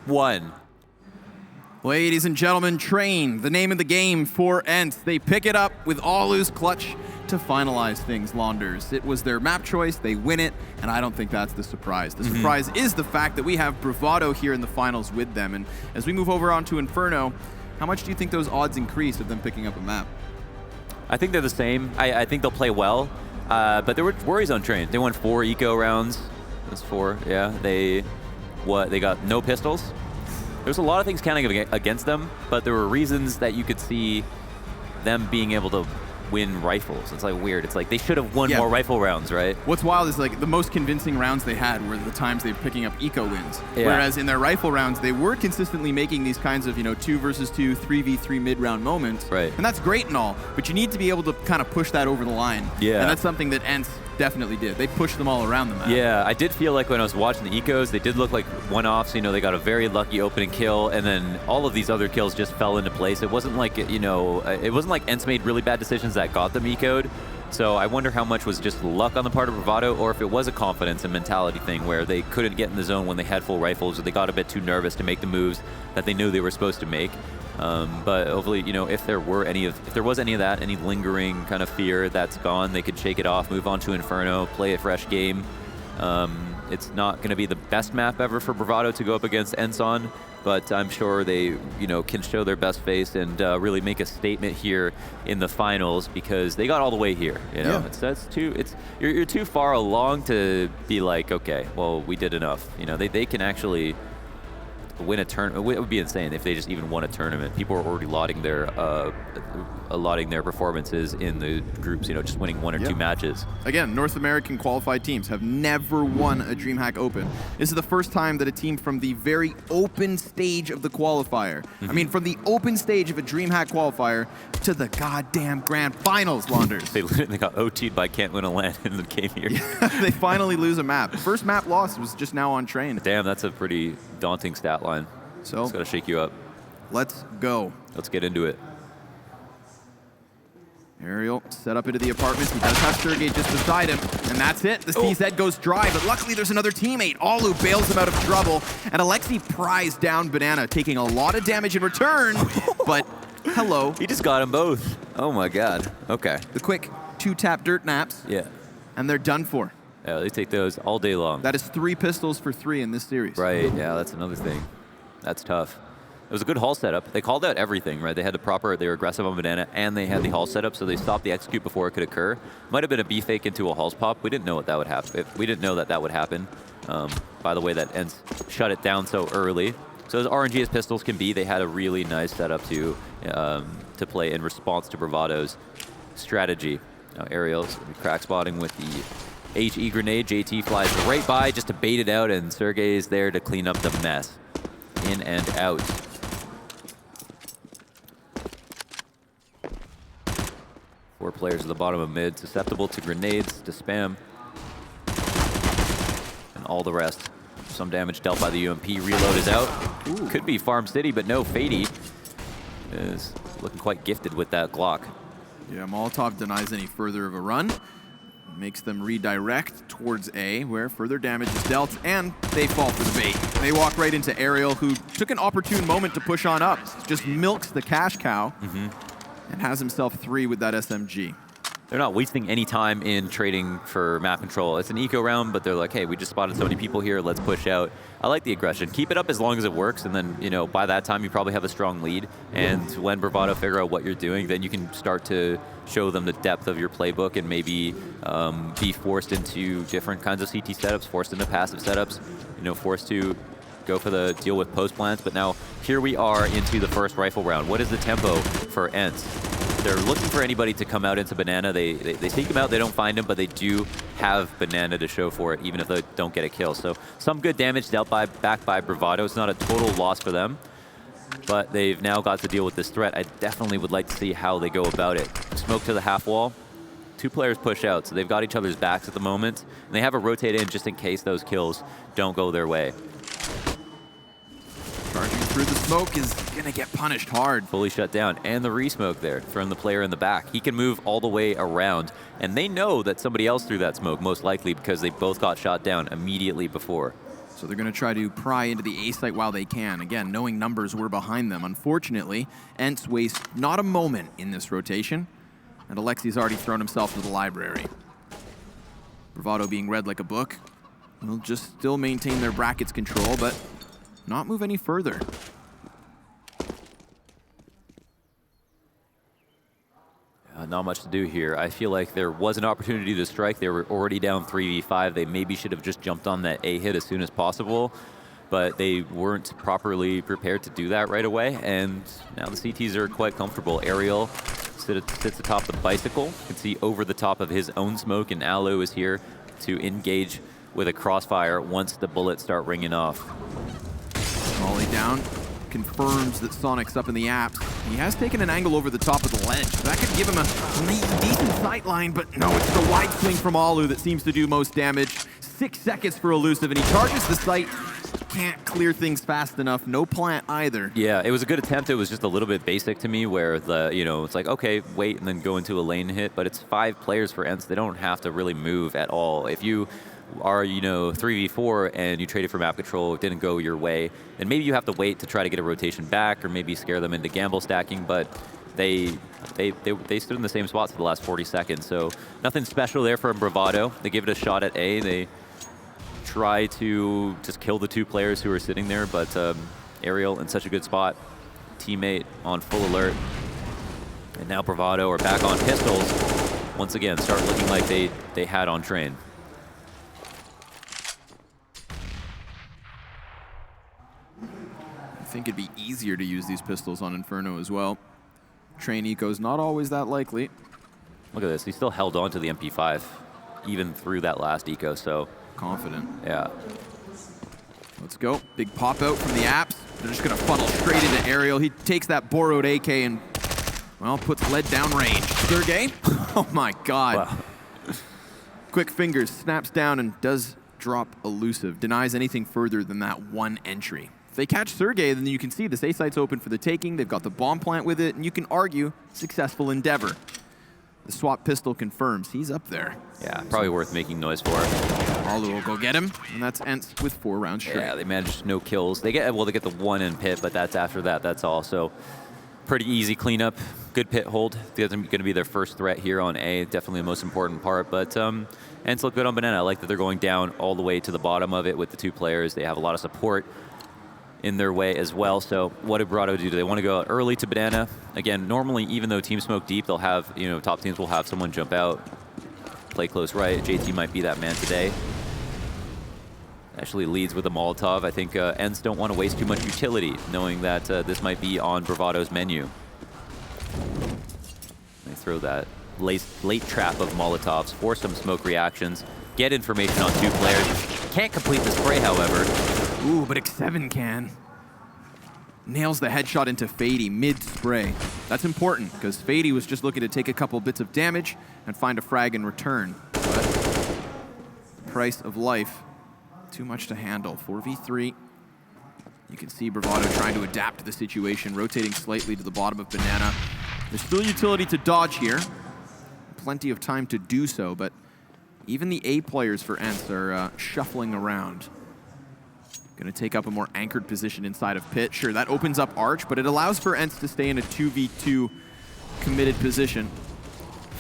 1. Ladies and gentlemen, Train, the name of the game for ENCE. They pick it up with Alu's clutch to finalize things, Launders. It was their map choice, they win it, and I don't think that's the surprise. The surprise is the fact that we have Bravado here in the finals with them, and as we move over onto Inferno, how much do you think those odds increase of them picking up a map? I think they're the same. I think they'll play well, but there were worries on Train. They won 4 eco rounds. That's 4, yeah. They got no pistols. There's a lot of things counting against them, but there were reasons that you could see them being able to win rifles. It's like weird. It's like they should have won more rifle rounds, right? What's wild is like the most convincing rounds they had were the times they were picking up eco wins. Yeah. Whereas in their rifle rounds, they were consistently making these kinds of 2 versus 2, 3v3 mid-round moments. Right. And that's great and all, but you need to be able to kind of push that over the line. Yeah. And that's something that ENCE definitely did. They pushed them all around the map. Yeah, I did feel like when I was watching the ecos, they did look like one-offs. They got a very lucky opening kill, and then all of these other kills just fell into place. It wasn't like, it wasn't like ENCE made really bad decisions that got them ecoed. So I wonder how much was just luck on the part of Bravado, or if it was a confidence and mentality thing where they couldn't get in the zone when they had full rifles, or they got a bit too nervous to make the moves that they knew they were supposed to make. But hopefully, if there was any of that, any lingering kind of fear, that's gone. They could shake it off, move on to Inferno, play a fresh game. It's not going to be the best map ever for Bravado to go up against ENCE on, but I'm sure they, can show their best face and really make a statement here in the finals, because they got all the way here. Yeah. You're too far along to be like, okay, well, we did enough. They can actually win a tournament. It would be insane if they just even won a tournament. People are already lauding their performances in the groups, just winning 1 or 2 matches. Again, North American qualified teams have never won a DreamHack Open. This is the first time that a team from the very open stage of the qualifier, I mean, from the open stage of a DreamHack qualifier to the goddamn grand finals, Launders. They got OT'd by Can't Win a LAN and then came here. They finally lose a map. The first map loss was just now on Train. Damn, that's a pretty daunting stat line. So it's got to shake you up. Let's go. Let's get into it. Aerial set up into the apartment. He does have Sergey just beside him, and that's it. The CZ goes dry, but luckily there's another teammate. Alu bails him out of trouble, and Alexi pries down Banana, taking a lot of damage in return, but hello. He just got them both. Oh my god. Okay. The quick 2-tap dirt naps. Yeah. And they're done for. Yeah, they take those all day long. That is 3 pistols for 3 in this series. Right, yeah, that's another thing. That's tough. It was a good hall setup. They called out everything, right? They were aggressive on Banana, and they had the hall setup, so they stopped the execute before it could occur. Might have been a B fake into a halls pop. We didn't know that would happen. We didn't know that would happen. By the way, that ENCE shut it down so early. So as RNG as pistols can be, they had a really nice setup to play in response to Bravado's strategy. Now Ariel's crack spotting with the HE grenade. JT flies right by just to bait it out, and Sergey is there to clean up the mess. In and out. Four players at the bottom of mid, susceptible to grenades, to spam, and all the rest. Some damage dealt by the UMP. Reload is out. Ooh. Could be Farm City, but no. Fady is looking quite gifted with that Glock. Yeah, Molotov denies any further of a run. Makes them redirect towards A, where further damage is dealt, and they fall for the bait. They walk right into Ariel, who took an opportune moment to push on up. Just milks the cash cow, and has himself 3 with that SMG. They're not wasting any time in trading for map control. It's an eco round, but they're like, hey, we just spotted so many people here, let's push out. I like the aggression. Keep it up as long as it works, and then, by that time, you probably have a strong lead. And when Bravado figure out what you're doing, then you can start to show them the depth of your playbook and maybe be forced into different kinds of CT setups, forced into passive setups, forced to go for the deal with post plants. But now, here we are into the first rifle round. What is the tempo for ENCE? They're looking for anybody to come out into Banana. They seek him out, they don't find him, but they do have Banana to show for it, even if they don't get a kill. So some good damage dealt back by Bravado. It's not a total loss for them, but they've now got to deal with this threat. I definitely would like to see how they go about it. Smoke to the half wall. 2 players push out, so they've got each other's backs at the moment. And they have a rotate in just in case those kills don't go their way. Charging through the smoke is gonna get punished hard. Fully shut down, and the re-smoke there from the player in the back. He can move all the way around, and they know that somebody else threw that smoke, most likely because they both got shot down immediately before. So they're going to try to pry into the A site while they can. Again, knowing numbers were behind them. Unfortunately, ENCE wastes not a moment in this rotation, and Alexi's already thrown himself to the library. Bravado being read like a book will just still maintain their brackets control, but not move any further. Not much to do here. I feel like there was an opportunity to strike. They were already down 3v5. They maybe should have just jumped on that A hit as soon as possible, but they weren't properly prepared to do that right away. And now the CTs are quite comfortable. Aerial sits atop the bicycle. You can see over the top of his own smoke, and Alu is here to engage with a crossfire once the bullets start ringing off. Molly down. Confirms that Sonic's up in the apps. He has taken an angle over the top of the ledge. That could give him a decent sight line, but no, it's the wide swing from Alu that seems to do most damage. 6 seconds for Elusive, and he charges the site. Can't clear things fast enough. No plant either. Yeah, it was a good attempt. It was just a little bit basic to me where it's like, okay, wait, and then go into a lane hit, but it's 5 players for ENCE. They don't have to really move at all. If you are 3v4 and you traded for map control, it didn't go your way, and maybe you have to wait to try to get a rotation back or maybe scare them into gamble stacking, but they stood in the same spot for the last 40 seconds, so nothing special there from Bravado. They give it a shot at A. They try to just kill the 2 players who are sitting there, but Aerial in such a good spot, teammate on full alert, and now Bravado are back on pistols. Once again, start looking like they had on train. I think it'd be easier to use these pistols on Inferno as well. Train eco's not always that likely. Look at this, he still held on to the MP5 even through that last eco, so. Confident. Yeah. Let's go. Big pop out from the apps. They're just gonna funnel straight into Aerial. He takes that borrowed AK and, well, puts lead down range. Sergey? Oh my God. Wow. Quick fingers, snaps down and does drop Elusive. Denies anything further than that one entry. If they catch Sergey, then you can see this A site's open for the taking. They've got the bomb plant with it, and you can argue successful endeavor. The swap pistol confirms he's up there. Yeah, probably worth making noise for. Alu will go get him, and that's ENCE with 4 rounds straight. Yeah, they managed no kills. They get the 1 in pit, but that's after that. That's all. So pretty easy cleanup. Good pit hold. That's going to be their first threat here on A. Definitely the most important part. But ENCE look good on Banana. I like that they're going down all the way to the bottom of it with the 2 players. They have a lot of support in their way as well. So what did Bravado do? Do they want to go out early to Banana? Again, normally, even though teams smoke deep, they'll have, top teams will have someone jump out, play close right. JT might be that man today. Actually leads with a Molotov. I think ENCE don't want to waste too much utility, knowing that this might be on Bravado's menu. They throw that late trap of Molotovs, force some smoke reactions, get information on 2 players. Can't complete the spray, however. Ooh, but X7 can. Nails the headshot into Fady mid-spray. That's important, because Fady was just looking to take a couple bits of damage and find a frag in return. But price of life, too much to handle. 4v3. You can see Bravado trying to adapt to the situation, rotating slightly to the bottom of Banana. There's still utility to dodge here. Plenty of time to do so, but even the A players for ENCE are shuffling around. Gonna take up a more anchored position inside of pit. Sure, that opens up Arch, but it allows for ENCE to stay in a 2v2 committed position.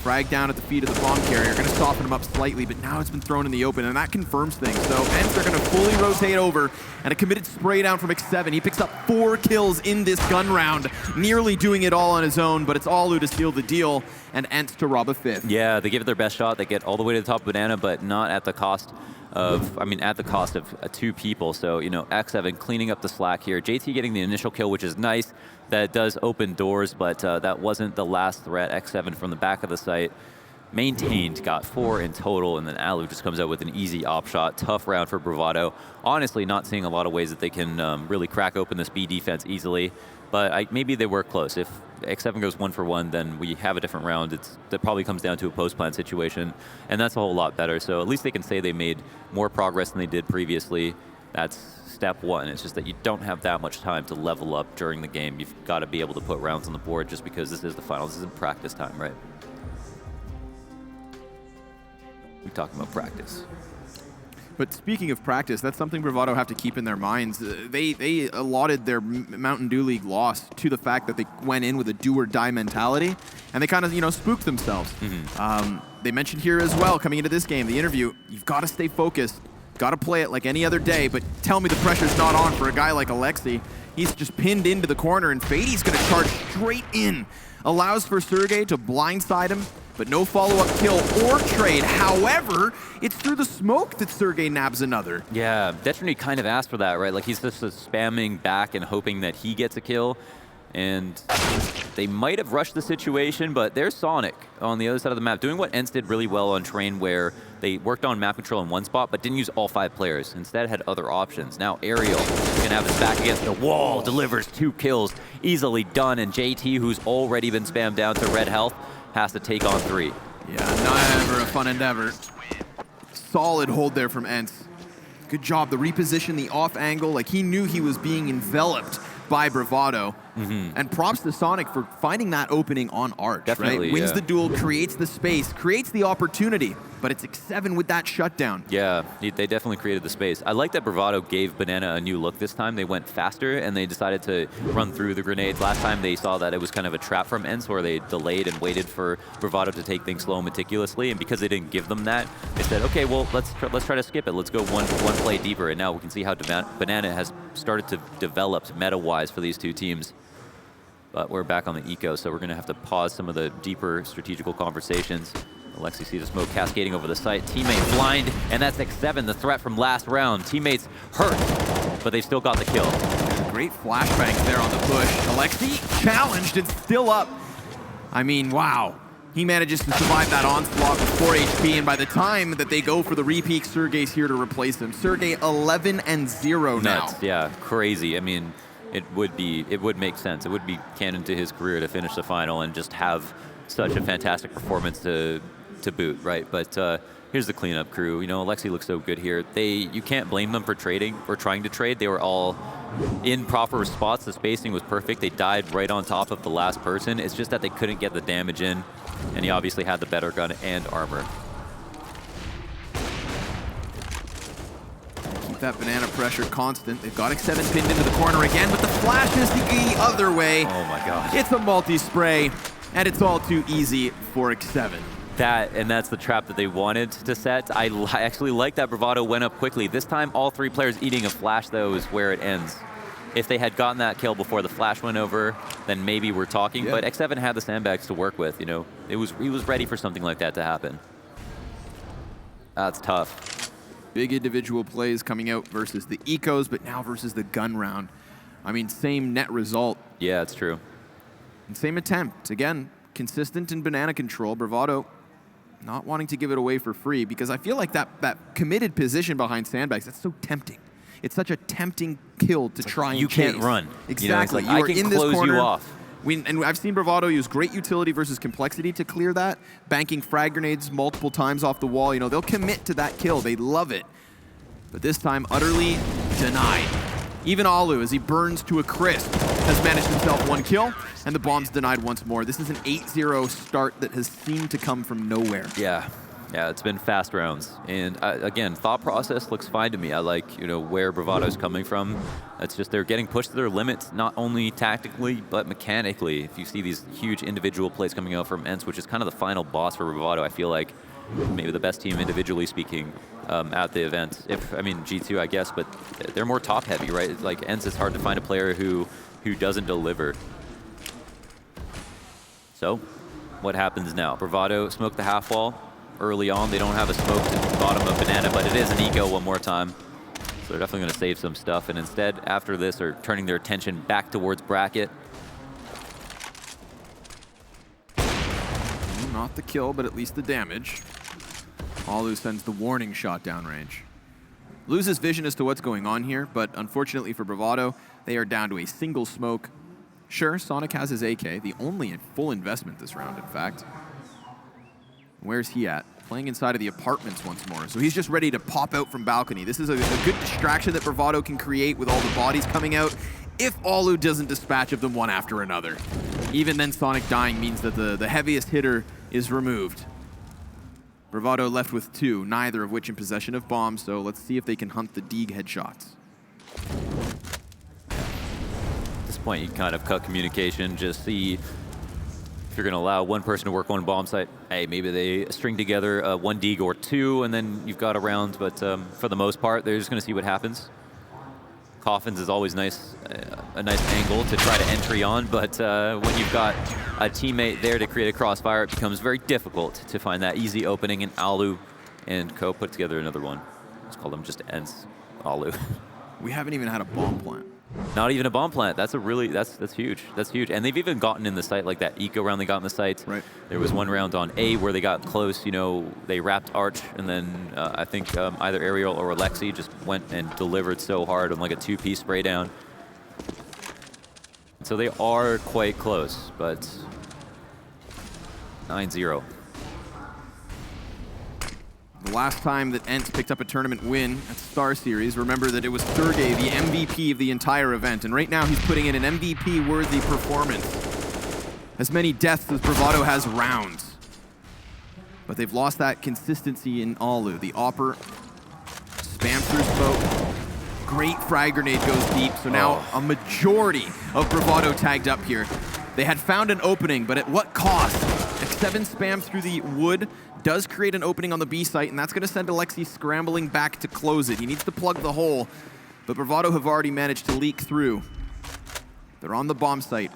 Frag down at the feet of the bomb carrier. Gonna soften him up slightly, but now it's been thrown in the open, and that confirms things. So ENCE are gonna fully rotate over, and a committed spray down from X7. He picks up 4 kills in this gun round, nearly doing it all on his own, but it's Alu to seal the deal, and ENCE to rob a 5th. Yeah, they give it their best shot. They get all the way to the top of Banana, but not at the cost of, at the cost of 2 people. So, X7 cleaning up the slack here. JT getting the initial kill, which is nice. That does open doors, but that wasn't the last threat. X7 from the back of the site maintained, got 4 in total, and then Alu just comes out with an easy op shot. Tough round for Bravado. Honestly, not seeing a lot of ways that they can really crack open this B defense easily, but maybe they were close. If X7 goes 1 for 1, then we have a different round. That probably comes down to a post-plant situation, and that's a whole lot better. So at least they can say they made more progress than they did previously. That's step 1. It's just that you don't have that much time to level up during the game. You've got to be able to put rounds on the board just because this is the finals. This isn't practice time, right? We're talking about practice. But speaking of practice, that's something Bravado have to keep in their minds. They allotted their Mountain Dew League loss to the fact that they went in with a do-or-die mentality, and they kind of, spooked themselves. They mentioned here as well, coming into this game, the interview, you've got to stay focused, got to play it like any other day, but tell me the pressure's not on for a guy like Alexi. He's just pinned into the corner, and Fade's going to charge straight in. Allows for Sergey to blindside him, but no follow-up kill or trade. However, it's through the smoke that Sergey nabs another. Yeah, Detrony kind of asked for that, right? Like, he's just spamming back and hoping that he gets a kill. And they might have rushed the situation, but there's Sonic on the other side of the map, doing what ENCE did really well on Train, where they worked on map control in one spot, but didn't use all 5 players. Instead, had other options. Now, Ariel is going to have his back against the wall, delivers 2 kills, easily done, and JT, who's already been spammed down to red health, has to take on 3. Yeah, never a fun endeavor. Solid hold there from ENCE. Good job, the reposition, the off angle, like he knew he was being enveloped by Bravado. And props to Sonic for finding that opening on Arch. Definitely, right? Wins yeah. the duel, creates the space, creates the opportunity, but it's X7 with that shutdown. Yeah, they definitely created the space. I like that Bravado gave Banana a new look this time. They went faster, and they decided to run through the grenades. Last time they saw that it was kind of a trap from ENCE, where they delayed and waited for Bravado to take things slow and meticulously, and because they didn't give them that, they said, okay, well, let's try to skip it. Let's go one play deeper, and now we can see how Banana has started to develop meta-wise for these two teams. But we're back on the eco, so we're going to have to pause some of the deeper strategical conversations. Alexi sees the smoke cascading over the site. Teammate blind, and that's X7, the threat from last round. Teammates hurt, but they've still got the kill. Great flashbangs there on the push. Alexi challenged and still up. I mean, wow. He manages to survive that onslaught with 4 HP, and by the time that they go for the repeak, Sergey's here to replace him. Sergey 11-0 now. Nuts, yeah, crazy. I mean, it would make sense. It would be canon to his career to finish the final and just have such a fantastic performance to boot, right? But here's the cleanup crew. Alexi looks so good here. You can't blame them for trading or trying to trade. They were all in proper spots. The spacing was perfect. They died right on top of the last person. It's just that they couldn't get the damage in, and he obviously had the better gun and armor. That Banana pressure constant. They've got X7 pinned into the corner again, but the flash is the other way. Oh my gosh. It's a multi-spray, and it's all too easy for X7. That's the trap that they wanted to set. I actually like that Bravado went up quickly. This time, all 3 players eating a flash, though, is where it ends. If they had gotten that kill before the flash went over, then maybe we're talking. Yeah. But X7 had the sandbags to work with. He was ready for something like that to happen. That's tough. Big individual plays coming out versus the ecos, but now versus the gun round. I mean, same net result. Yeah, it's true. And same attempt. Again, consistent in Banana control. Bravado not wanting to give it away for free, because I feel like that committed position behind sandbags, that's so tempting. It's such a tempting kill to try and chase. You can't run. Exactly. You are in this corner. I can close you off. And I've seen Bravado use great utility versus complexity to clear that, banking frag grenades multiple times off the wall. They'll commit to that kill. They love it. But this time, utterly denied. Even Alu, as he burns to a crisp, has managed himself 1 kill, and the bomb's denied once more. This is an 8-0 start that has seemed to come from nowhere. Yeah, it's been fast rounds. And again, thought process looks fine to me. I like, where Bravado's coming from. It's just they're getting pushed to their limits, not only tactically, but mechanically. If you see these huge individual plays coming out from ENCE, which is kind of the final boss for Bravado, I feel like maybe the best team individually speaking at the event. G2, I guess, but they're more top heavy, right? It's like ENCE, it's hard to find a player who doesn't deliver. So, what happens now? Bravado smoked the half wall early on. They don't have a smoke to the bottom of Banana, but it is an eco one more time. So they're definitely going to save some stuff, and instead, after this, are turning their attention back towards bracket. Not the kill, but at least the damage. Alu sends the warning shot downrange. Loses vision as to what's going on here, but unfortunately for Bravado, they are down to a single smoke. Sure, Sonic has his AK, the only full investment this round, in fact. Where's he at? Playing inside of the apartments once more. So he's just ready to pop out from balcony. This is a good distraction that Bravado can create with all the bodies coming out, if Alu doesn't dispatch of them one after another. Even then, Sonic dying means that the heaviest hitter is removed. Bravado left with 2, neither of which in possession of bombs, so let's see if they can hunt the Deeg headshots. At this point, you kind of cut communication, just see if you're going to allow one person to work on bomb site. Hey, maybe they string together 1 Deeg or 2, and then you've got a round, but for the most part, they're just going to see what happens. Coffins is always nice, a nice angle to try to entry on, but when you've got a teammate there to create a crossfire, it becomes very difficult to find that easy opening, and Alu and Co put together another one. Let's call them just ENCE Alu. We haven't even had a bomb plant. Not even a bomb plant. That's huge. That's huge. And they've even gotten in the site, like that eco round they got in the site. Right. There was one round on A where they got close. You know, they wrapped Arch, and then I think either Ariel or Alexi just went and delivered so hard on like a 2-piece spray down. So they are quite close, but 9-0. The last time that ENCE picked up a tournament win at Star Series, remember that it was Sergey, the MVP of the entire event, and right now he's putting in an MVP-worthy performance. As many deaths as Bravado has rounds. But they've lost that consistency in Alu. The Opper spams through smoke. Great frag grenade goes deep, so now a majority of Bravado tagged up here. They had found an opening, but at what cost? X7 spams through the wood, does create an opening on the B site, and that's going to send Alexi scrambling back to close it. He needs to plug the hole, but Bravado have already managed to leak through. They're on the bomb site.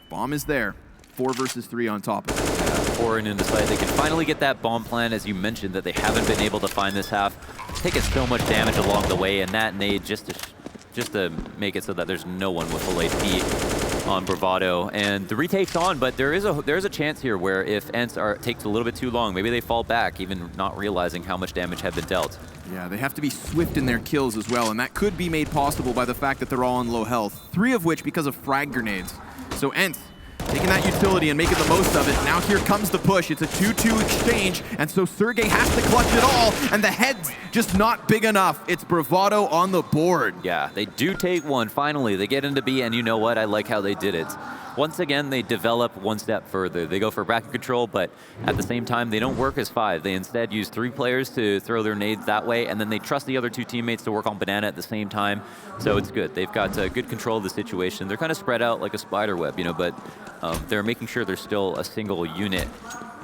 Bomb is there. 4 versus 3 on top of it. Pouring into site. They can finally get that bomb plan, as you mentioned, that they haven't been able to find this half. Taking so much damage along the way, and that nade just to make it so that there's no one with full HP on Bravado. And the retake's on, but there is a chance here where if ENCE takes a little bit too long, maybe they fall back, even not realizing how much damage had been dealt. Yeah, they have to be swift in their kills as well, and that could be made possible by the fact that they're all on low health. 3 of which because of frag grenades. So ENCE taking that utility and making the most of it. Now here comes the push. It's a 2-2 exchange, and so Sergey has to clutch it all, and the head's just not big enough. It's Bravado on the board. Yeah, they do take one. Finally, they get into B, and you know what? I like how they did it. Once again, they develop one step further. They go for bracket control, but at the same time, they don't work as 5. They instead use 3 players to throw their nades that way, and then they trust the other 2 teammates to work on Banana at the same time. So it's good. They've got good control of the situation. They're kind of spread out like a spider web, you know, but they're making sure they're still a single unit.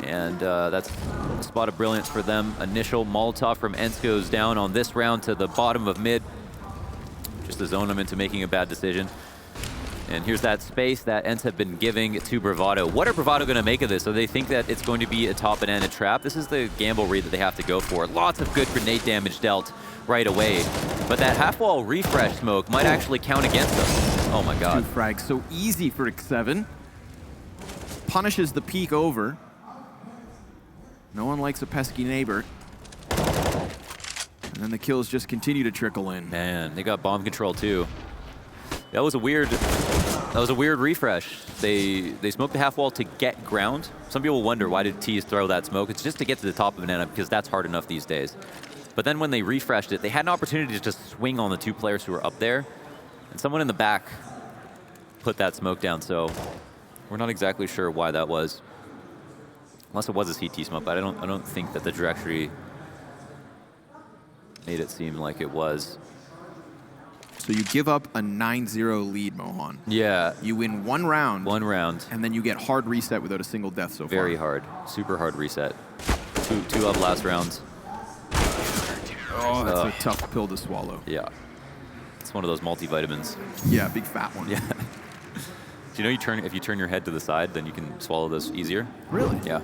And that's a spot of brilliance for them. Initial Molotov from ENCE goes down on this round to the bottom of mid, just to zone them into making a bad decision. And here's that space that ENCE have been giving to Bravado. What are Bravado going to make of this? So they think that it's going to be a top Banana trap. This is the gamble read that they have to go for. Lots of good grenade damage dealt right away. But that half-wall refresh smoke might actually count against them. Oh my god. 2 frags, so easy for X7. Punishes the peek over. No one likes a pesky neighbor. And then the kills just continue to trickle in. Man, they got bomb control too. That was a weird refresh. They smoked the half wall to get ground. Some people wonder why did Tease throw that smoke. It's just to get to the top of Banana because that's hard enough these days. But then when they refreshed it, they had an opportunity to just swing on the 2 players who were up there. And someone in the back put that smoke down, so we're not exactly sure why that was. Unless it was a CT smoke, but I don't think that the trajectory made it seem like it was. So you give up a 9-0 lead, Mohan. Yeah. You win 1 round. 1 round. And then you get hard reset without a single death so far. Very hard. Super hard reset. Two up last rounds. Oh, that's a tough pill to swallow. Yeah. It's one of those multivitamins. Yeah, big fat one. Yeah. Do you know if you turn your head to the side, then you can swallow this easier? Really? Yeah.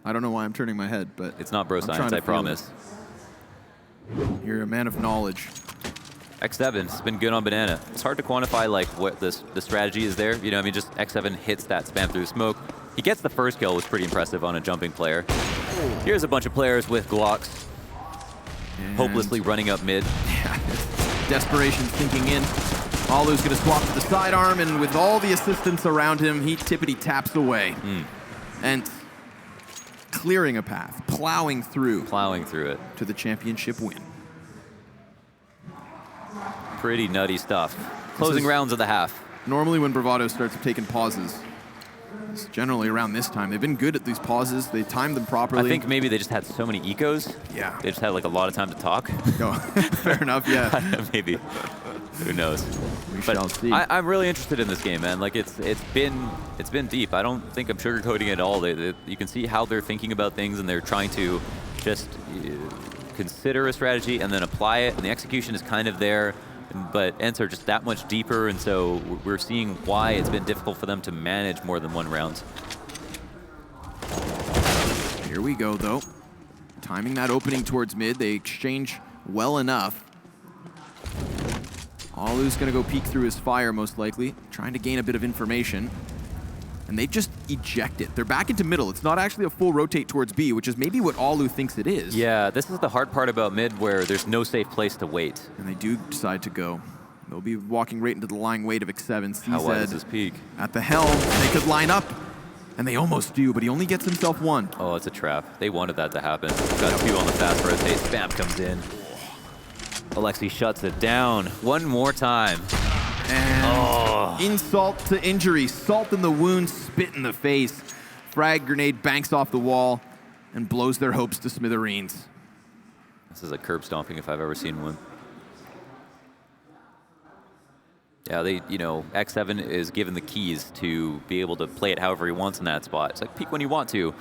I don't know why I'm turning my head, but it's not bro science, I promise. You're a man of knowledge. X7 has been good on Banana. It's hard to quantify like what the strategy is there. You know, I mean, just X7 hits that spam through smoke. He gets the first kill, was pretty impressive on a jumping player. Here's a bunch of players with Glocks, and hopelessly running up mid. Yeah, desperation sinking in. Alu's gonna swap to the sidearm, and with all the assistance around him, he tippity taps away. And clearing a path, plowing through it to the championship win. Pretty nutty stuff. Closing rounds of the half. Normally when Bravado starts taking pauses, games, generally around this time. They've been good at these pauses. They timed them properly. I think maybe they just had so many ecos. Yeah. They just had like a lot of time to talk. No, fair enough, yeah. Maybe. Who knows? We shall see. I'm really interested in this game, man. Like it's been deep. I don't think I'm sugarcoating it at all. You can see how they're thinking about things, and they're trying to just consider a strategy and then apply it. And the execution is kind of there, but ENCE are just that much deeper, and so we're seeing why it's been difficult for them to manage more than one round. Here we go, though. Timing that opening towards mid. They exchange well enough. Alu's going to go peek through his fire, most likely, trying to gain a bit of information. And they just eject it. They're back into middle. It's not actually a full rotate towards B, which is maybe what Alu thinks it is. Yeah, this is the hard part about mid, where there's no safe place to wait. And they do decide to go. They'll be walking right into the lying weight of X7. How wide is this peak? At the helm, they could line up. And they almost do, but he only gets himself one. Oh, it's a trap. They wanted that to happen. Got two on the fast rotate. Spam comes in. Alexi shuts it down one more time. And insult to injury. Salt in the wound, spit in the face. Frag grenade banks off the wall and blows their hopes to smithereens. This is a curb stomping if I've ever seen one. Yeah, X7 is given the keys to be able to play it however he wants in that spot. It's like, peek when you want to.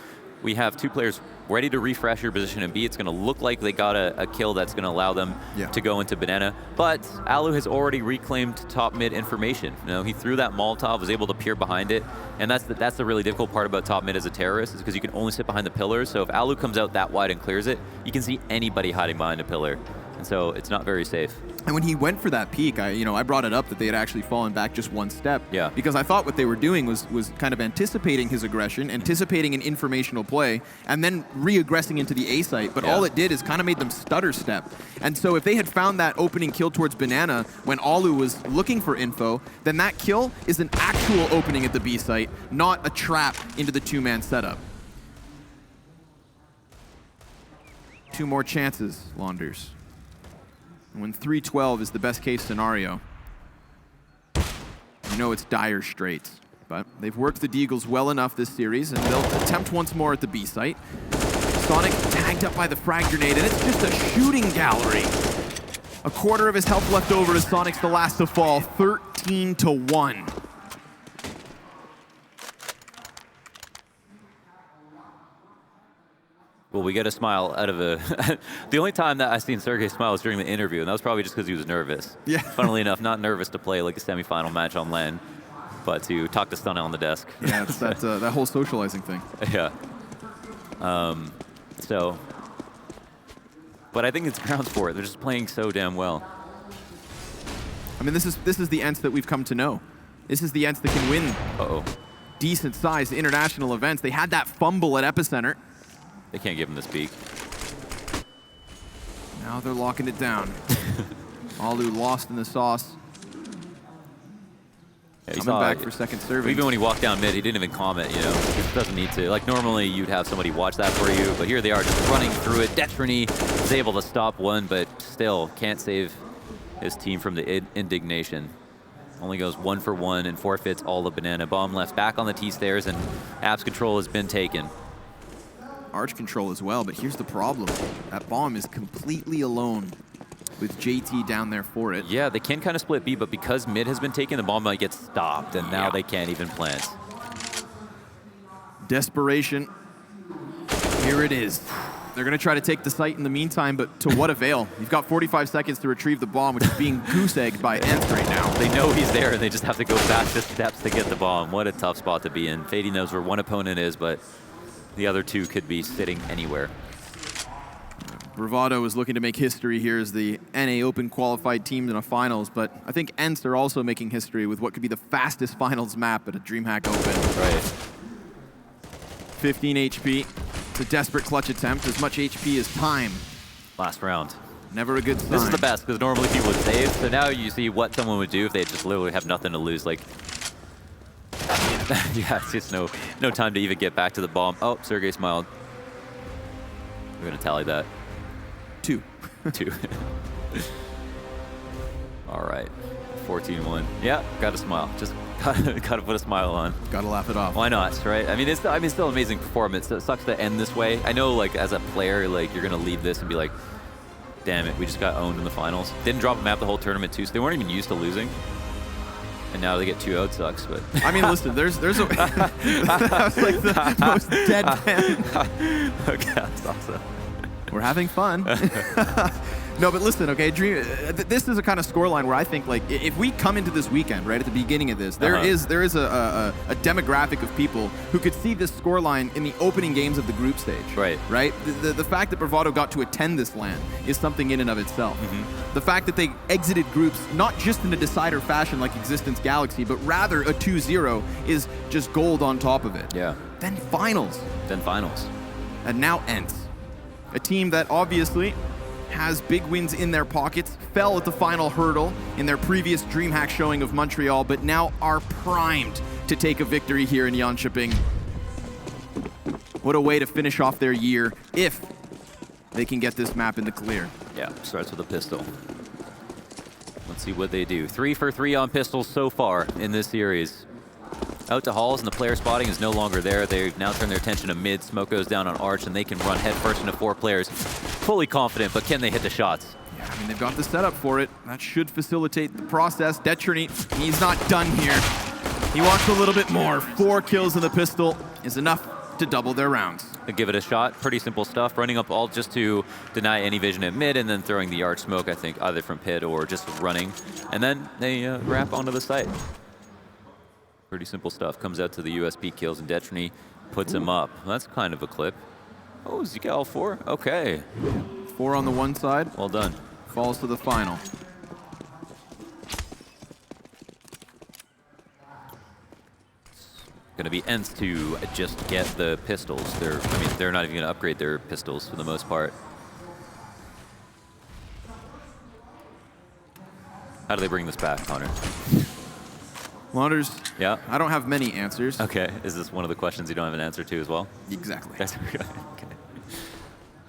We have two players ready to refresh your position in B. It's going to look like they got a kill that's going to allow them to go into banana. But Alu has already reclaimed top mid information. He threw that Molotov, was able to peer behind it. And that's the really difficult part about top mid as a terrorist, is because you can only sit behind the pillars. So if Alu comes out that wide and clears it, you can see anybody hiding behind a pillar. And so it's not very safe. And when he went for that peek, I brought it up that they had actually fallen back just one step. Yeah. Because I thought what they were doing was kind of anticipating his aggression, anticipating an informational play, and then re-aggressing into the A site. But all it did is kind of made them stutter step. And so if they had found that opening kill towards banana when Alu was looking for info, then that kill is an actual opening at the B site, not a trap into the two-man setup. Two more chances, Launders. When 3-12 is the best case scenario, you know it's dire straits. But they've worked the Deagles well enough this series, and they'll attempt once more at the B site. Sonic tagged up by the frag grenade, and it's just a shooting gallery. A quarter of his health left over as Sonic's the last to fall, 13-1. Well, we get a smile out of a... The only time that I've seen Sergey smile was during the interview, and that was probably just because he was nervous. Yeah. Funnily enough, not nervous to play like a semifinal match on LAN, but to talk to Stunna on the desk. Yeah, it's that whole socializing thing. Yeah. But I think it's grounds for it. They're just playing so damn well. I mean, this is the ENCE that we've come to know. This is the ENCE that can win decent-sized international events. They had that fumble at Epicenter. They can't give him this peak. Now they're locking it down. Alu lost in the sauce. Yeah, Coming back for second serving. Even when he walked down mid, he didn't even comment, He doesn't need to. Like, normally you'd have somebody watch that for you, but here they are just running through it. Detrony is able to stop one, but still can't save his team from the indignation. Only goes 1 for 1 and forfeits all the banana. Bomb left back on the T-stairs, and Apps control has been taken. Arch control as well, but here's the problem. That bomb is completely alone with JT down there for it. Yeah, they can kind of split B, but because mid has been taken, the bomb might get stopped, and now they can't even plant. Desperation. Here it is. They're going to try to take the site in the meantime, but to what avail? You've got 45 seconds to retrieve the bomb, which is being goose-egged by ENCE right now. They know he's there, and they just have to go back the steps to get the bomb. What a tough spot to be in. Fady knows where one opponent is, but the other two could be sitting anywhere. Bravado is looking to make history here as the NA Open qualified team in a finals, but I think ENCE are also making history with what could be the fastest finals map at a DreamHack Open. Right. 15 HP. It's a desperate clutch attempt, as much HP as time. Last round. Never a good sign. This is the best, because normally people would save, so now you see what someone would do if they just literally have nothing to lose. Like, yeah, it's just no time to even get back to the bomb. Oh, Sergey smiled. We're going to tally that. 2. 2. All right. 14-1. Yeah, got to smile. Just Gotta put a smile on. Gotta laugh it off. Why not, right? I mean, it's still an amazing performance. It sucks to end this way. I know, like, as a player, like, you're gonna leave this and be like, damn it, we just got owned in the finals. Didn't drop a map the whole tournament too, so they weren't even used to losing. And now they get 2-0, sucks, but... I mean, listen, there's a... that was like the most deadpan. Okay, that's awesome. We're having fun. No, but listen, okay, this is a kind of scoreline where I think, like, if we come into this weekend, right, at the beginning of this, there is a demographic of people who could see this scoreline in the opening games of the group stage. Right. Right? The fact that Bravado got to attend this LAN is something in and of itself. The fact that they exited groups, not just in a decider fashion like Existence Galaxy, but rather a 2-0 is just gold on top of it. Yeah. Then finals. And now ENCE. A team that obviously has big wins in their pockets, fell at the final hurdle in their previous DreamHack showing of Montreal, but now are primed to take a victory here in Jönköping. What a way to finish off their year if they can get this map in the clear. Yeah, starts with a pistol. Let's see what they do. 3 for 3 on pistols so far in this series. Out to Halls, and the player spotting is no longer there. They've now turned their attention to mid. Smoke goes down on Arch, and they can run headfirst into 4 players. Fully confident, but can they hit the shots? Yeah, I mean, they've got the setup for it. That should facilitate the process. Detrony, he's not done here. He wants a little bit more. 4 kills in the pistol is enough to double their rounds. They give it a shot. Pretty simple stuff. Running up all just to deny any vision at mid, and then throwing the Arch smoke, I think, either from pit or just running. And then they wrap onto the site. Pretty simple stuff. Comes out to the USP kills, and Detrony puts him up. Well, that's kind of a clip. Oh, is he got all 4? Okay. 4 on the one side. Well done. Falls to the final. Going to be ENCE to just get the pistols. They're not even going to upgrade their pistols for the most part. How do they bring this back, Connor? Launders, yeah. I don't have many answers. Okay, is this one of the questions you don't have an answer to as well? Exactly. That's okay.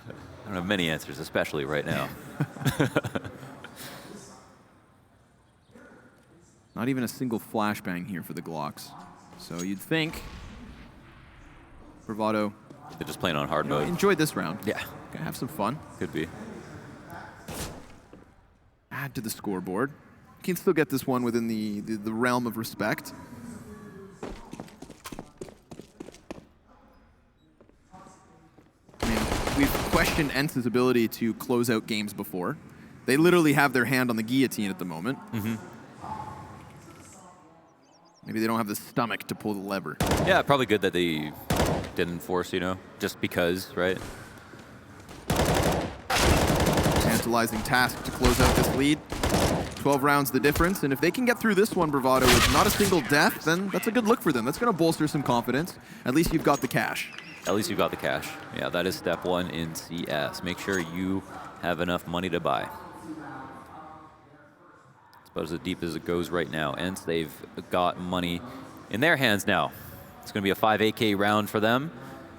I don't have many answers, especially right now. Not even a single flashbang here for the Glocks. So you'd think Bravado... They're just playing on hard mode. Enjoy this round. Yeah. Gonna have some fun. Could be. Add to the scoreboard. Can still get this one within the realm of respect. I mean, we've questioned ENCE's ability to close out games before. They literally have their hand on the guillotine at the moment. Maybe they don't have the stomach to pull the lever. Yeah, probably good that they didn't force, just because, right? Tantalizing task to close out this lead. 12 rounds the difference, and if they can get through this one, Bravado, with not a single death, then that's a good look for them. That's going to bolster some confidence. At least you've got the cash. At least you've got the cash. Yeah, that is step 1 in CS. Make sure you have enough money to buy. It's about as deep as it goes right now. ENCE, they've got money in their hands now. It's going to be a 5 AK round for them.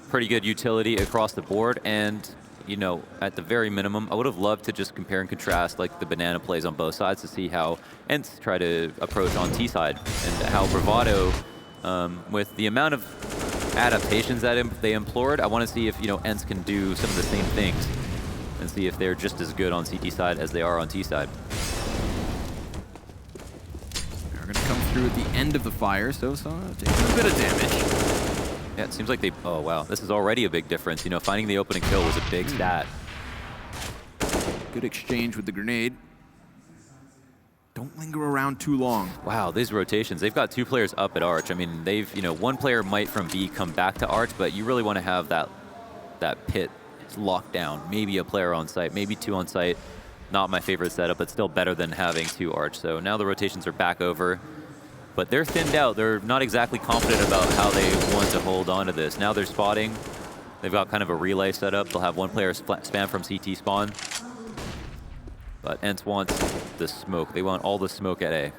Pretty good utility across the board, and at the very minimum, I would have loved to just compare and contrast like the banana plays on both sides to see how ENCE try to approach on T side, and how Bravado, with the amount of adaptations that they implored, I want to see if ENCE can do some of the same things and see if they're just as good on CT side as they are on T side. They're going to come through at the end of the fire, so taking a bit of damage. Yeah, it seems like they... Oh, wow. This is already a big difference. Finding the opening kill was a big stat. Good exchange with the grenade. Don't linger around too long. Wow, these rotations. They've got 2 players up at Arch. I mean, they've... one player might from B come back to Arch, but you really want to have that pit locked down. Maybe a player on site, maybe 2 on site. Not my favorite setup, but still better than having 2 Arch. So now the rotations are back over. But they're thinned out. They're not exactly confident about how they want to hold on to this. Now they're spotting. They've got kind of a relay set up. They'll have 1 player spam from CT spawn. But ENCE wants the smoke. They want all the smoke at A.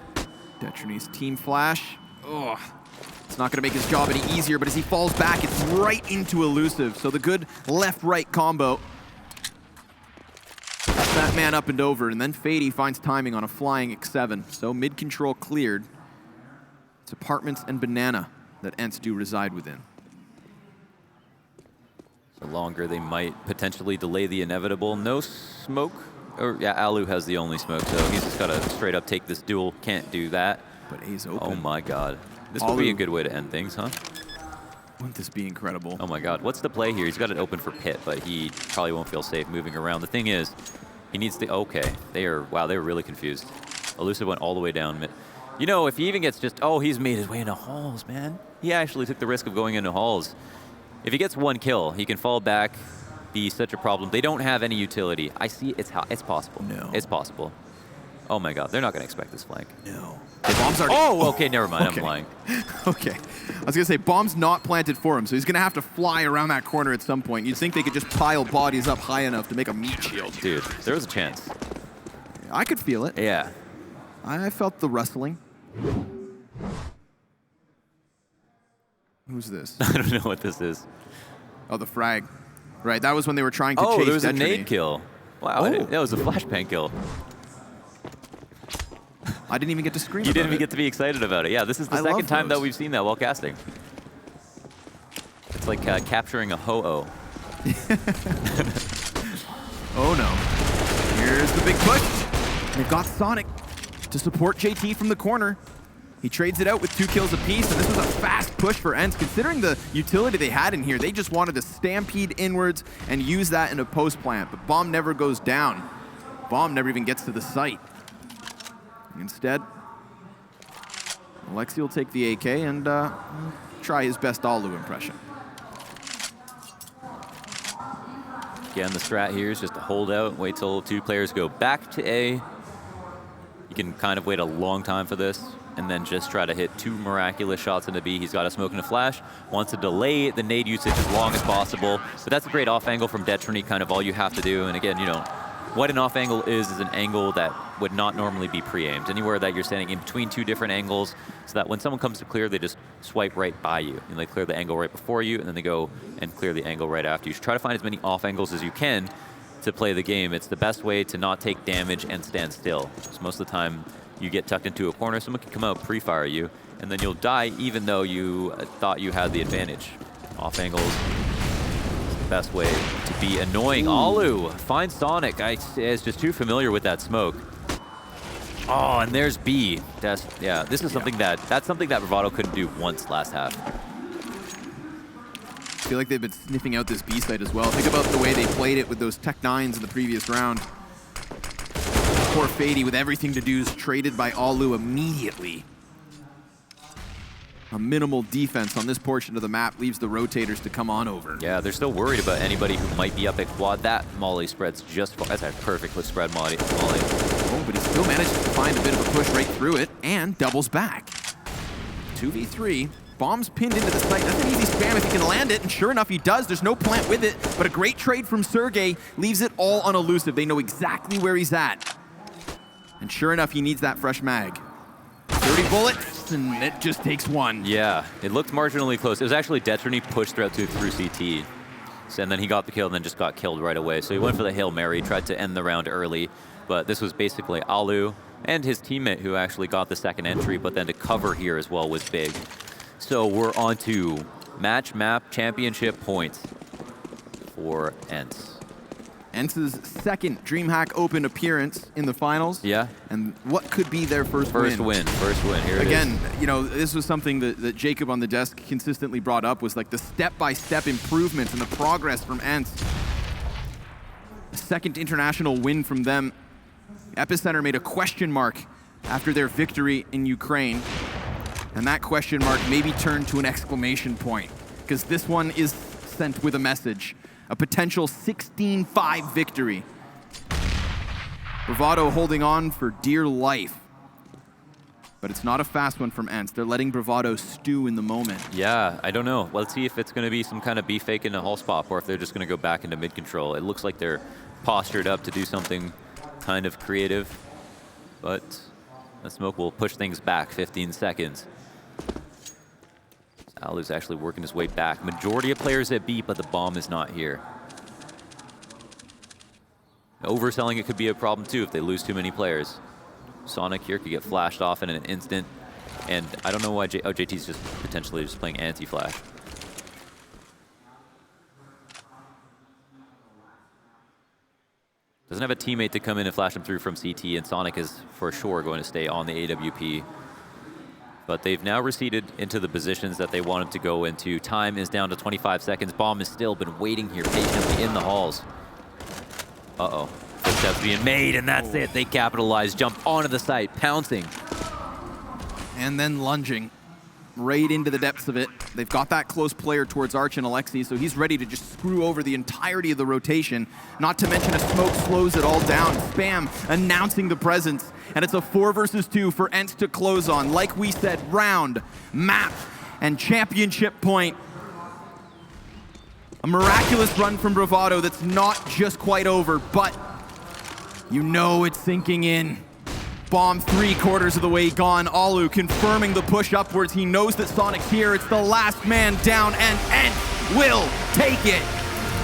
Detrony's team flash. Oh, it's not going to make his job any easier, but as he falls back, it's right into Elusive. So the good left-right combo. That's that man up and over, and then Fady finds timing on a flying X7. So mid-control cleared. It's apartments and banana that ENCE do reside within. The longer they might potentially delay the inevitable. No smoke. Or yeah, Alu has the only smoke, so he's just got to straight up take this duel. Can't do that. But A's open. Oh my god. This would be a good way to end things, huh? Wouldn't this be incredible? Oh my god. What's the play here? He's got it open for Pit, but he probably won't feel safe moving around. The thing is, he needs to... Okay. Wow, they were really confused. Elusive went all the way down. You know, if he even gets just... Oh, he's made his way into halls, man. He actually took the risk of going into halls. If he gets one kill, he can fall back, be such a problem. They don't have any utility. I see it's possible. No. It's possible. Oh my god, they're not going to expect this flank. No. The bomb's already... Oh, okay, never mind. Okay. I'm lying. Okay. I was going to say, bomb's not planted for him, so he's going to have to fly around that corner at some point. You'd think they could just pile bodies up high enough to make a meat shield. Dude, there was a chance. I could feel it. Yeah. I felt the rustling. Who's this? I don't know what this is. Oh, the frag. Right, that was when they were trying to chase Oh, there was a Detrony. nade kill. Wow, Oh. that was a flashbang kill. I didn't even get to scream You about didn't even it. get to be excited about it. Yeah, this is the I love second time that those. we've seen that while casting. It's like capturing a ho-oh. Oh no. Here's the big push. They've got Sonic to support JT from the corner. He trades it out with 2 kills apiece, and this was a fast push for ENCE. Considering the utility they had in here, they just wanted to stampede inwards and use that in a post plant, but bomb never goes down. Bomb never even gets to the site. Instead, Alexi will take the AK and try his best Alu impression. Again, the strat here is just to hold out, wait till 2 players go back to A. You can kind of wait a long time for this, and then just try to hit 2 miraculous shots into B. He's got a smoke and a flash. Wants to delay the nade usage as long as possible. But that's a great off angle from Detrony, kind of all you have to do. And again, you know, what an off angle is an angle that would not normally be pre-aimed. Anywhere that you're standing in between 2 different angles, so that when someone comes to clear, they just swipe right by you. And they clear the angle right before you, and then they go and clear the angle right after you. Try to find as many off angles as you can to play the game. It's the best way to not take damage and stand still. Because most of the time, you get tucked into a corner, someone can come out, pre-fire you, and then you'll die even though you thought you had the advantage. Off angles is the best way to be annoying. Alu finds Sonic. I is just too familiar with that smoke. Oh, and there's B. Yeah, this is something that's something that Bravado couldn't do once last half. I feel like they've been sniffing out this B site as well. Think about the way they played it with those Tech 9s in the previous round. Poor Fady with everything to do is traded by Alu immediately. A minimal defense on this portion of the map leaves the rotators to come on over. Yeah, they're still worried about anybody who might be up at quad. That molly spreads just far. That's a perfectly spread molly. Oh, but he still manages to find a bit of a push right through it and doubles back. 2v3. Bomb's pinned into the site. That's an easy spam if he can land it, and sure enough, he does. There's no plant with it, but a great trade from Sergey leaves it all on Elusive. They know exactly where he's at. And sure enough, he needs that fresh mag. 30 bullets, and it just takes 1. Yeah, it looked marginally close. It was actually Detrony pushed through CT. And then he got the kill and then just got killed right away. So he went for the Hail Mary, tried to end the round early. But this was basically Alu and his teammate who actually got the second entry, but then to cover here as well was big. So we're on to match map championship points for ENCE. ENCE's second DreamHack Open appearance in the finals. Yeah. And what could be their first win? First win. Here it is. Again, you know, this was something that Jacob on the desk consistently brought up, was like the step-by-step improvements and the progress from ENCE. A second international win from them. Epicenter made a question mark after their victory in Ukraine. And that question mark maybe turned to an exclamation point, because this one is sent with a message. A potential 16-5 victory. Bravado holding on for dear life. But it's not a fast one from ENCE. They're letting Bravado stew in the moment. Yeah, I don't know. Let's see if it's going to be some kind of B fake in a hall spot, or if they're just going to go back into mid control. It looks like they're postured up to do something kind of creative, but the smoke will push things back 15 seconds. Alu's actually working his way back. Majority of players at B, but the bomb is not here. Overselling it could be a problem too if they lose too many players. Sonic here could get flashed off in an instant. And I don't know why JT's just potentially just playing anti-flash. Doesn't have a teammate to come in and flash him through from CT, and Sonic is for sure going to stay on the AWP. But they've now receded into the positions that they want him to go into. Time is down to 25 seconds. Bomb has still been waiting here patiently in the halls. Uh-oh. Footsteps being made, and that's it. They capitalize, jump onto the site, pouncing. And then lunging right into the depths of it. They've got that close player towards Arch and Alexi, so he's ready to just screw over the entirety of the rotation. Not to mention a smoke slows it all down. Spam announcing the presence. And it's a 4 versus 2 for ENCE to close on. Like we said, round, map, and championship point. A miraculous run from Bravado that's not just quite over, but you know it's sinking in. Bomb 3/4 of the way gone. Alu confirming the push upwards. He knows that Sonic's here. It's the last man down, and ENCE will take it.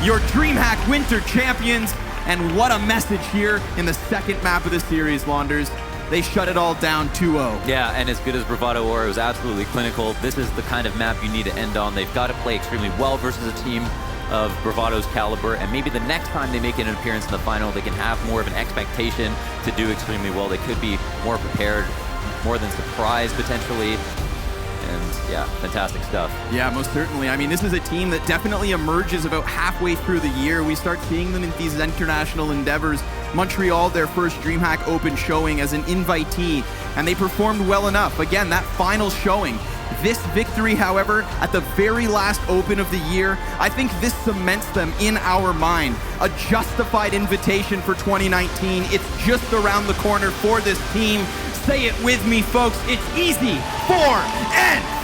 Your DreamHack Winter Champions. And what a message here in the second map of the series, Launders. They shut it all down 2-0. Yeah, and as good as Bravado were, it was absolutely clinical. This is the kind of map you need to end on. They've got to play extremely well versus a team of Bravado's caliber, and maybe the next time they make an appearance in the final, they can have more of an expectation to do extremely well. They could be more prepared, more than surprised potentially. And yeah, fantastic stuff. Yeah, most certainly. I mean, this is a team that definitely emerges about halfway through the year. We start seeing them in these international endeavors. Montreal, their first DreamHack Open showing as an invitee, and they performed well enough. Again, that final showing. This victory, however, at the very last Open of the year, I think this cements them in our mind. A justified invitation for 2019. It's just around the corner for this team. Say it with me, folks. It's easy for ENCE!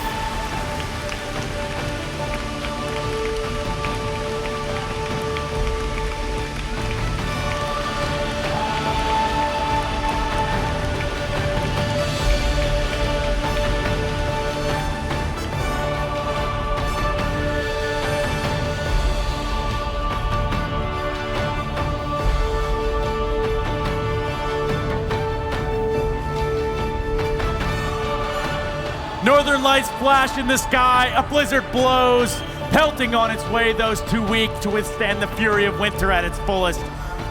Northern lights flash in the sky, a blizzard blows, pelting on its way, those too weak to withstand the fury of winter at its fullest.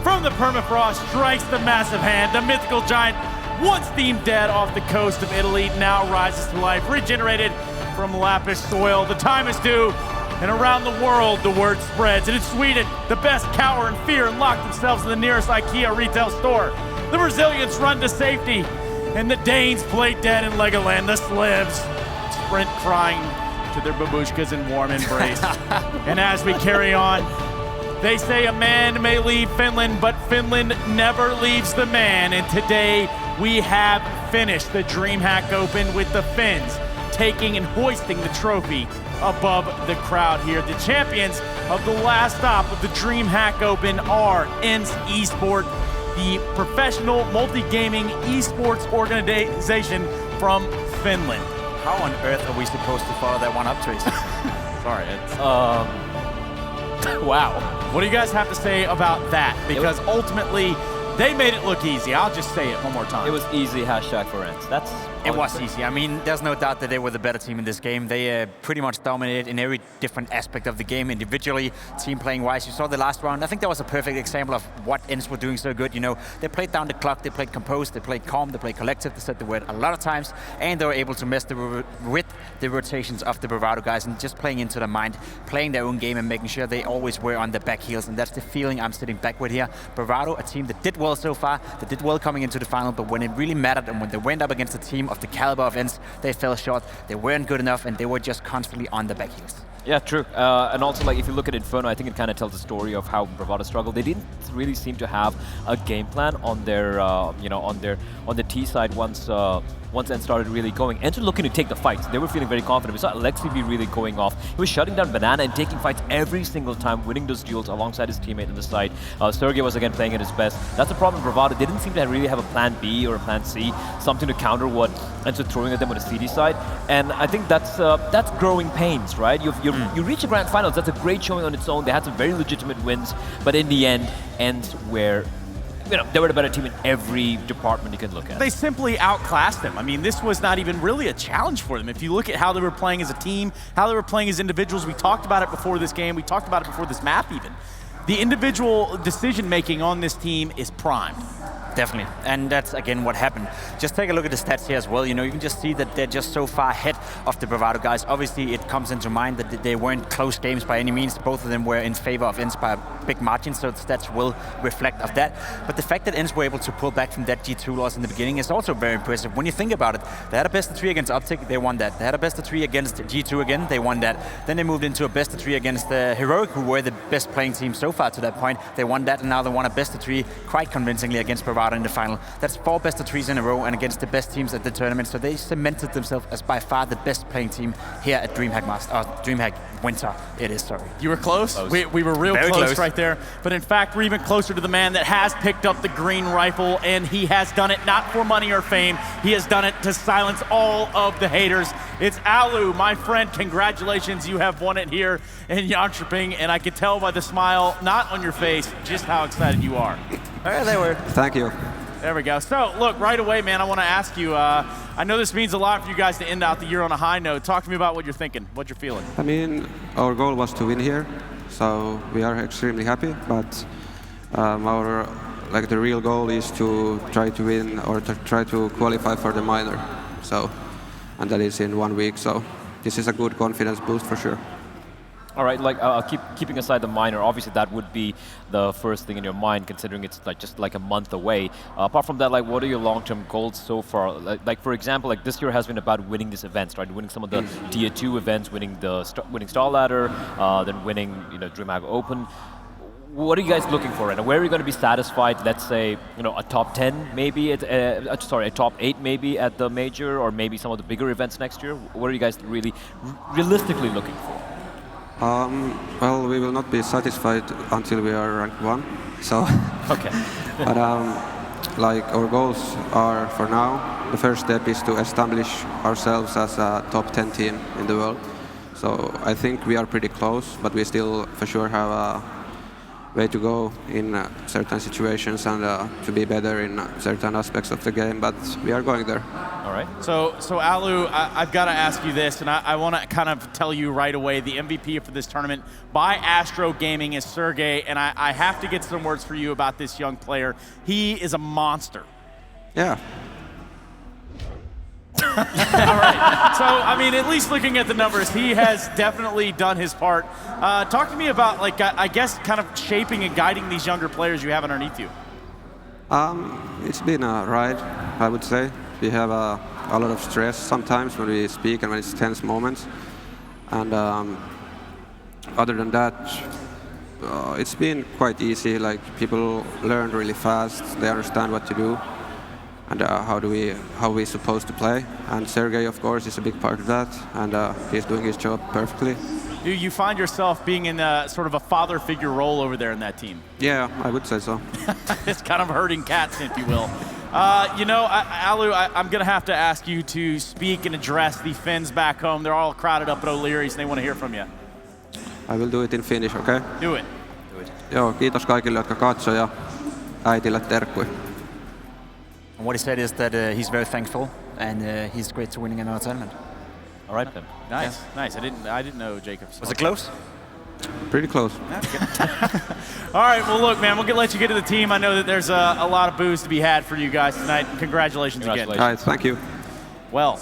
From the permafrost strikes the massive hand, the mythical giant, once deemed dead off the coast of Italy, now rises to life, regenerated from lapis soil. The time is due, and around the world the word spreads. And in Sweden, the best cower in fear and lock themselves in the nearest IKEA retail store. The Brazilians run to safety, and the Danes play dead in Legoland. The Slavs sprint crying to their babushkas in warm embrace. And as we carry on, they say a man may leave Finland, but Finland never leaves the man. And today we have finished the DreamHack Open with the Finns taking and hoisting the trophy above the crowd here. The champions of the last stop of the DreamHack Open are ENCE Esport, the professional multi-gaming esports organization from Finland. How on earth are we supposed to follow that one up, Tracy? Sorry, it's wow. What do you guys have to say about that? Because ultimately, they made it look easy. I'll just say it one more time. It was easy, hashtag for ENCE. That's It was easy. I mean, there's no doubt that they were the better team in this game. They pretty much dominated in every different aspect of the game, individually, team playing wise. You saw the last round. I think that was a perfect example of what ENCE were doing so good. You know, they played down the clock, they played composed, they played calm, they played collective, they said the word a lot of times, and they were able to mess with the rotations of the Bravado guys and just playing into the mind, playing their own game and making sure they always were on their back heels, and that's the feeling I'm sitting back with here. Bravado, a team that did well so far, that did well coming into the final, but when it really mattered and when they went up against a team of the caliber of ENCE, they fell short, they weren't good enough, and they were just constantly on the back heels. Yeah, true. And also, like, if you look at Inferno, I think it kind of tells the story of how Bravado struggled. They didn't really seem to have a game plan on their, you know, on the T side once ENCE started really going. ENCE were looking to take the fights. They were feeling very confident. We saw Alexi be really going off. He was shutting down Banana and taking fights every single time, winning those duels alongside his teammate on the side. Sergey was again playing at his best. That's the problem with Bravado. They didn't seem to really have a plan B or a plan C, something to counter what ENCE were throwing at them on the CD side. And I think that's growing pains, right? You reach the grand finals. That's a great showing on its own. They had some very legitimate wins, but in the end, ENCE were they were the better team in every department you can look at. They simply outclassed them. I mean, this was not even really a challenge for them. If you look at how they were playing as a team, how they were playing as individuals, we talked about it before this game, we talked about it before this map even. The individual decision-making on this team is primed. Definitely, and that's again what happened. Just take a look at the stats here as well. You can just see that they're just so far ahead of the Bravado guys. Obviously, it comes into mind that they weren't close games by any means. Both of them were in favor of ENCE by a big margin, so the stats will reflect of that. But the fact that ENCE were able to pull back from that G2 loss in the beginning is also very impressive. When you think about it, they had a best of 3 against Optic, they won that. They had a best of 3 against G2 again, they won that. Then they moved into a best of 3 against Heroic, who were the best playing team so far to that point. They won that, and now they won a best of 3 quite convincingly against Bravado in the final. That's 4 best of 3s in a row and against the best teams at the tournament. So they cemented themselves as by far the best playing team here at DreamHack DreamHack Winter. It is, sorry. You were close. We were real close right there. But in fact, we're even closer to the man that has picked up the green rifle, and he has done it not for money or fame. He has done it to silence all of the haters. It's Alu, my friend. Congratulations, you have won it here in Jönköping, and I can tell by the smile not on your face just how excited you are. They were. Thank you. There we go. So, look, right away, man, I want to ask you, I know this means a lot for you guys to end out the year on a high note. Talk to me about what you're thinking, what you're feeling. I mean, our goal was to win here, so we are extremely happy, but the real goal is to try to win or to try to qualify for the minor. So, and that is in 1 week, so this is a good confidence boost for sure. All right, keeping aside the minor, obviously that would be the first thing in your mind, considering it's just a month away. Apart from that, what are your long-term goals so far? Like for example, this year has been about winning these events, right? Winning some of the Tier 2 events, winning Star Ladder, then winning DreamHack Open. What are you guys looking for, and where are you going to be satisfied? Let's say a top 10, maybe a top 8, maybe at the major, or maybe some of the bigger events next year. What are you guys really realistically looking for? Well, we will not be satisfied until we are ranked 1. So, okay. But our goals are for now. The first step is to establish ourselves as a top 10 team in the world. So I think we are pretty close, but we still for sure have a way to go in certain situations and to be better in certain aspects of the game. But we are going there. All right. So Alu, I've got to ask you this, and I want to kind of tell you right away, the MVP for this tournament by Astro Gaming is Sergey, and I have to get some words for you about this young player. He is a monster. Yeah. All right. So, I mean, at least looking at the numbers, he has definitely done his part. Talk to me about, I guess, kind of shaping and guiding these younger players you have underneath you. It's been a ride, I would say. We have a lot of stress sometimes when we speak and when it's tense moments. And other than that, it's been quite easy. People learn really fast. They understand what to do and how we're supposed to play. And Sergey, of course, is a big part of that, and he's doing his job perfectly. Do you find yourself being in sort of a father figure role over there in that team? Yeah, I would say so. It's kind of herding cats, if you will. Alu, I'm going to have to ask you to speak and address the Finns back home. They're all crowded up at O'Leary's and they want to hear from you. I will do it in Finnish, okay? Do it. Joo, kiitos kaikille, jotka katsoi, ja äitille terkkui. And what he said is that he's very thankful and he's great to winning another tournament. All right then. Nice, nice. I didn't know Jacob. Was it close? Pretty close. All right, well, look, man, we'll let you get to the team. I know that there's a lot of booze to be had for you guys tonight. Congratulations again. All right, thank you. Well,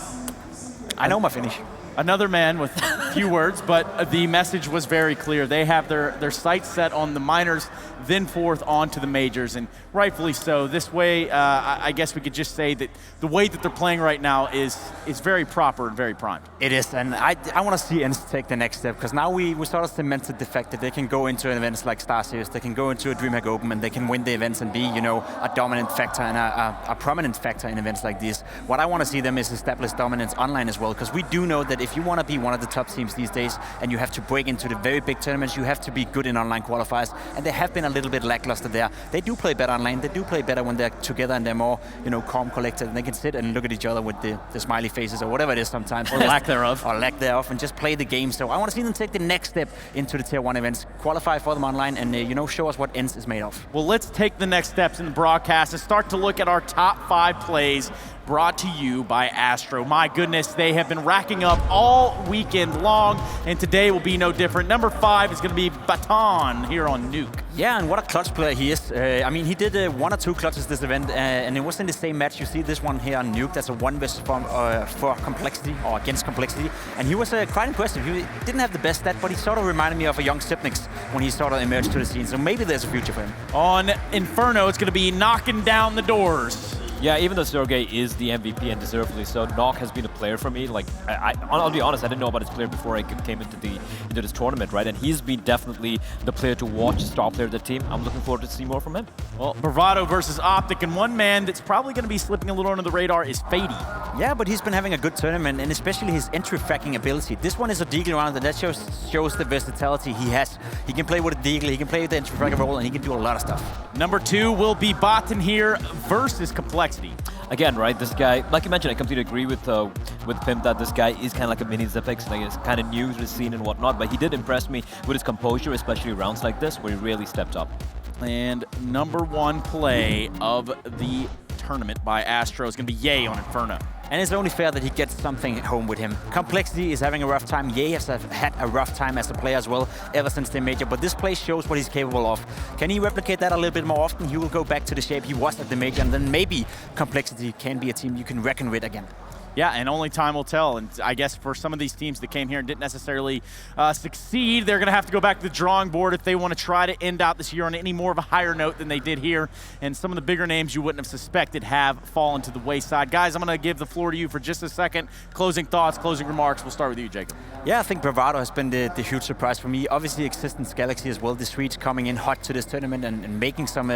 I know my Finnish. Another man with few words, but the message was very clear. They have their sights set on the minors, then forth on to the majors, and rightfully so. This way, I guess we could just say that the way that they're playing right now is very proper and very primed. It is, and I want to see ENCE take the next step, because now we sort of cemented the fact that they can go into events like Star Series, they can go into a DreamHack Open, and they can win the events and be, a dominant factor and a prominent factor in events like these. What I want to see them is establish dominance online as well, because we do know that if you want to be one of the top teams these days and you have to break into the very big tournaments, you have to be good in online qualifiers, and they have been a little bit lackluster there. They do play better online, they do play better when they're together and they're more, calm, collected, and they can sit and look at each other with the smiley faces or whatever it is sometimes. Or lack thereof. Or lack thereof, and just play the game. So I want to see them take the next step into the Tier 1 events, qualify for them online, and show us what ENCE is made of. Well, let's take the next steps in the broadcast and start to look at our top 5 plays brought to you by Astro. My goodness, they have been racking up all weekend long, and today will be no different. Number 5 is going to be Baton here on Nuke. Yeah, and what a clutch player he is. He did 1 or 2 clutches this event, and it was in the same match. You see this one here on Nuke. That's a 1 versus for complexity, or against complexity. And he was quite impressive. He didn't have the best stat, but he sort of reminded me of a young Sipnix when he sort of emerged to the scene. So maybe there's a future for him. On Inferno, it's going to be knocking down the doors. Yeah, even though Sergey is the MVP and deservedly so, Nock has been a player for me. Like, I'll be honest, I didn't know about his player before I came into this tournament, right? And he's been definitely the player to watch, star player of the team. I'm looking forward to see more from him. Well, Bravado versus Optic, and one man that's probably going to be slipping a little under the radar is Fady. Yeah, but he's been having a good tournament, and especially his entry fracking ability. This one is a deagle round, and that shows the versatility he has. He can play with a deagle, he can play with the entry frag role, and he can do a lot of stuff. Number 2 will be Baton here versus Complexity. Again, right, this guy, like you mentioned, I completely agree with Pimp that this guy is kind of like a mini Zipix, like he's kind of new to the scene and whatnot, but he did impress me with his composure, especially rounds like this, where he really stepped up. And number 1 play of the tournament by Astro is going to be Ye on Inferno. And it's only fair that he gets something home with him. Complexity is having a rough time. Ye has had a rough time as a player as well, ever since they major, but this play shows what he's capable of. Can he replicate that a little bit more often? He will go back to the shape he was at the major, and then maybe Complexity can be a team you can reckon with again. Yeah, and only time will tell. And I guess for some of these teams that came here and didn't necessarily succeed, they're going to have to go back to the drawing board if they want to try to end out this year on any more of a higher note than they did here. And some of the bigger names you wouldn't have suspected have fallen to the wayside. Guys, I'm going to give the floor to you for just a second. Closing thoughts, closing remarks. We'll start with you, Jacob. Yeah, I think Bravado has been the huge surprise for me. Obviously, Existence Galaxy as well. The Swedes coming in hot to this tournament and making some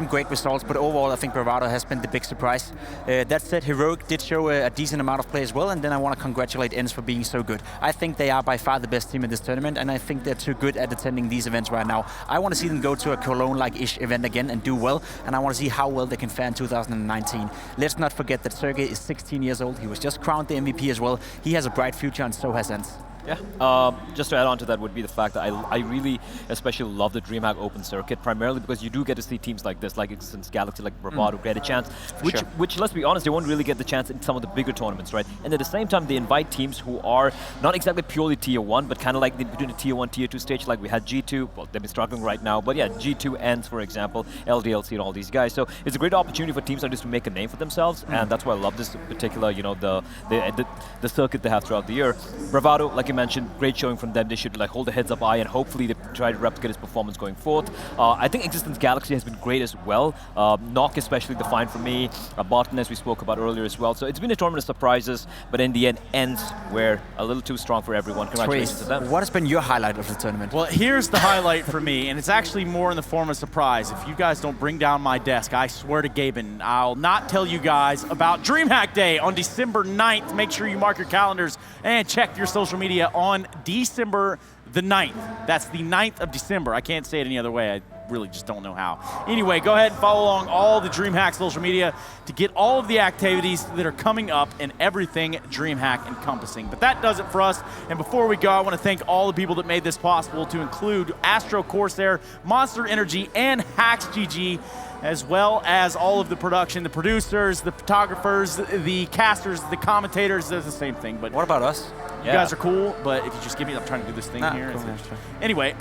great results. But overall, I think Bravado has been the big surprise. That said, Heroic did show a decent amount of play as well. And then I want to congratulate ENCE for being so good. I think they are by far the best team in this tournament. And I think they're too good at attending these events right now. I want to see them go to a Cologne-like-ish event again and do well. And I want to see how well they can fare in 2019. Let's not forget that Sergey is 16 years old. He was just crowned the MVP as well. He has a bright future, and so has ENCE. Yeah, just to add on to that would be the fact that I really especially love the DreamHack Open Circuit, primarily because you do get to see teams like this, like Existence Galaxy, like Bravado, get a chance, which, let's be honest, they won't really get the chance in some of the bigger tournaments, right? And at the same time, they invite teams who are not exactly purely Tier 1, but kind of like between the Tier 1, Tier 2 stage, like we had G2, well, they've been struggling right now, but yeah, G2, ENCE, for example, LDLC and all these guys. So it's a great opportunity for teams like this to make a name for themselves, and that's why I love this particular, the circuit they have throughout the year. Bravado, like you mentioned, great showing from them. They should like hold a heads up eye, and hopefully they try to replicate his performance going forth. I think Existence Galaxy has been great as well. Nock especially defined for me. Barton, as we spoke about earlier as well. So it's been a tournament of surprises, but in the end, ENCE were a little too strong for everyone. Congratulations to them. What has been your highlight of the tournament? Well, here's the highlight for me, and it's actually more in the form of surprise. If you guys don't bring down my desk, I swear to Gaben, I'll not tell you guys about DreamHack Day on December 9th. Make sure you mark your calendars and check your social media on December the 9th. That's the 9th of December. I can't say it any other way. I really just don't know how. Anyway, go ahead and follow along all the DreamHack social media to get all of the activities that are coming up and everything DreamHack encompassing. But that does it for us. And before we go, I want to thank all the people that made this possible, to include Astro Corsair, Monster Energy, and Hacks GG, as well as all of the production, the producers, the photographers, the casters, the commentators. That's the same thing. But what about us? You guys are cool, but if you just give me, I'm trying to do this thing here. Cool. Anyway,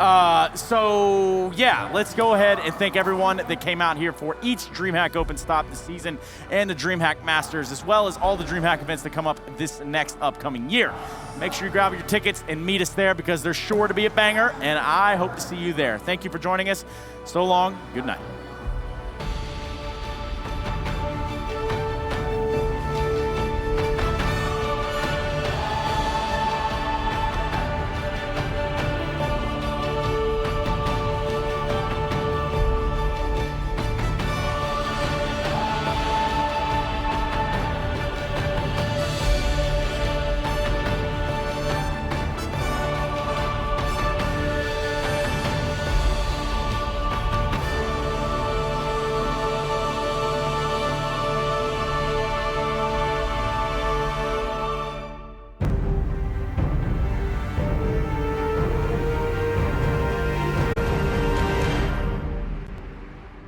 so yeah, let's go ahead and thank everyone that came out here for each DreamHack Open stop this season and the DreamHack Masters, as well as all the DreamHack events that come up this next upcoming year. Make sure you grab your tickets and meet us there, because there's sure to be a banger, and I hope to see you there. Thank you for joining us. So long, good night.